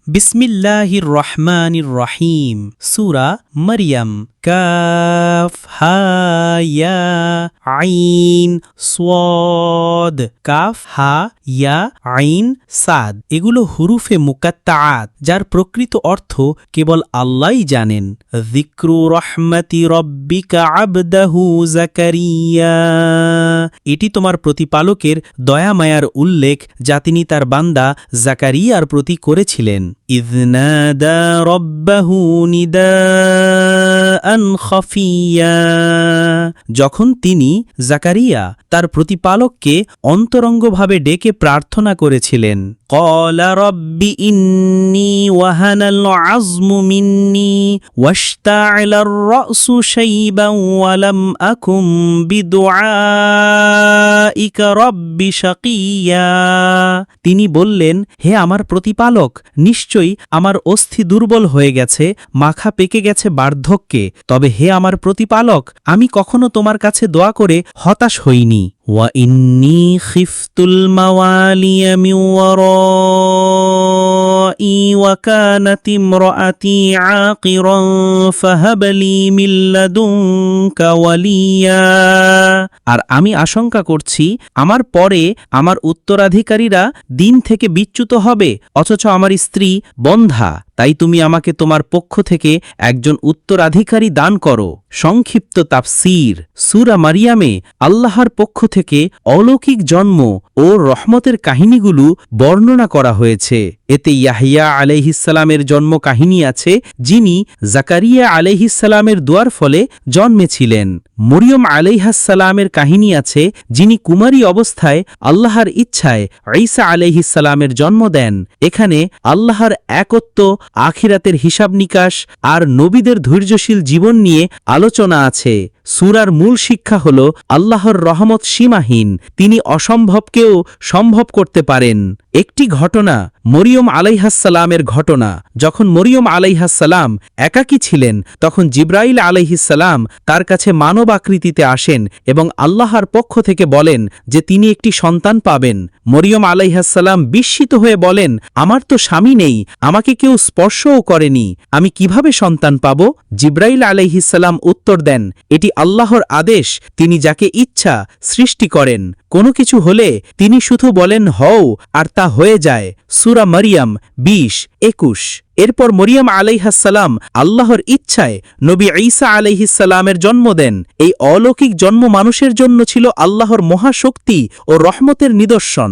বিসমিল্লাহির রহমানির রহিম সূরা মরিয়ম কাফ হা ইয়া আইন সাদ কাফ হা ইয়া আইন সাদ এগুলো হুরুফে মুকাত্তাআত যার প্রকৃত অর্থ কেবল আল্লাহই জানেন। যিকরু রহমাতি রব্বিকা আবদাহু জাকারিয়া এটি তোমার প্রতিপালকের দয়া মায়ার উল্লেখ যা তিনি তার বান্দা জাকারিয়ার প্রতি করেছিলেন। ইয নাদা রব্বাহু নিদাআন খাফিয়া যখন তিনি জাকারিয়া তার প্রতিপালককে অন্তরঙ্গভাবে ডেকে প্রার্থনা করেছিলেন। ক্বালা রব্বি ইন্নী ওয়াহানাল আযমু মিন্নী ওয়াশতা'আলার রা'সু শাইবান ওয়া লাম আকুম বিদুআইকা রব্বি শাকিয়া তিনি বললেন, হে আমার প্রতিপালক, নিশ্চয়ই আমার অস্থি দুর্বল হয়ে গেছে, মাথা পেকে গেছে বার্ধক্যে, তবে হে আমার প্রতিপালক, আমি কখনো তোমার কাছে দোয়া করে হতাশ হইনি। ওয়া ইন্নী খিফতুল মাওয়ালিয়া মিন ওয়ারাই ওয়া কানাত ইমরাআতি আকিরান ফাহাবলি মিন লাদুনকা ওয়ালিয়া আর আমি আশঙ্কা করছি আমার পরে আমার উত্তরাধিকারীরা দিন থেকে বিচ্যুত হবে, অথচ আমার স্ত্রী বন্ধ্যা, তাই তুমি আমাকে তোমার পক্ষ থেকে একজন উত্তরাধিকারী দান করো। সংক্ষিপ্ত তাফসীর সূরা মারিয়ামে আল্লাহর পক্ষ থেকে অলৌকিক জন্ম ও রহমতের কাহিনীগুলো বর্ণনা করা হয়েছে। এতে ইয়াহইয়া আলাইহিসসালামের জন্ম কাহিনী আছে, যিনি জাকারিয়া আলাইহিসসালামের দোয়ার ফলে জন্মেছিলেন। মরিয়ম আলাইহাসসালামের কাহিনী আছে, যিনি কুমারী অবস্থায় আল্লাহর ইচ্ছায় ঈসা আলাইহিসসালামের জন্ম দেন। এখানে আল্লাহর একত্ব, আখিরাতের হিসাব নিকাশ আর নবীদের ধৈর্যশীল জীবন নিয়ে আলোচনা আছে। সূরার মূল শিক্ষা হল আল্লাহর রহমত সীমাহীন, তিনি অসম্ভবকেও সম্ভব করতে পারেন। একটি ঘটনা মরিয়ম আলাইহাসসালামের ঘটনা। যখন মরিয়ম আলাইহাসসালাম একাকী ছিলেন, তখন জিবরাইল আলাইহিসসালাম তার কাছে মানব আকৃতিতে আসেন এবং আল্লাহর পক্ষ থেকে বলেন যে তিনি একটি সন্তান পাবেন। মরিয়ম আলাইহাসসালাম বিস্মিত হয়ে বলেন, আমার তো স্বামী নেই, আমাকে কেউ স্পর্শও করেনি, আমি কিভাবে সন্তান পাব? জিবরাইল আলাইহিসসালাম উত্তর দেন, এটি আল্লাহর আদেশ, তিনি যাকে ইচ্ছা সৃষ্টি করেন। কোনো কিছু হলে তিনি শুধু বলেন হও, আর তা হয়ে যায়। সূরা মারিয়াম 20-21। এরপর মরিয়ম আলাইহাসসালাম আল্লাহর ইচ্ছায় নবী ঈসা আলাইহিসসালামের জন্ম দেন। এই অলৌকিক জন্ম মানুষের জন্য ছিল আল্লাহর মহাশক্তি ও রহমতের নিদর্শন।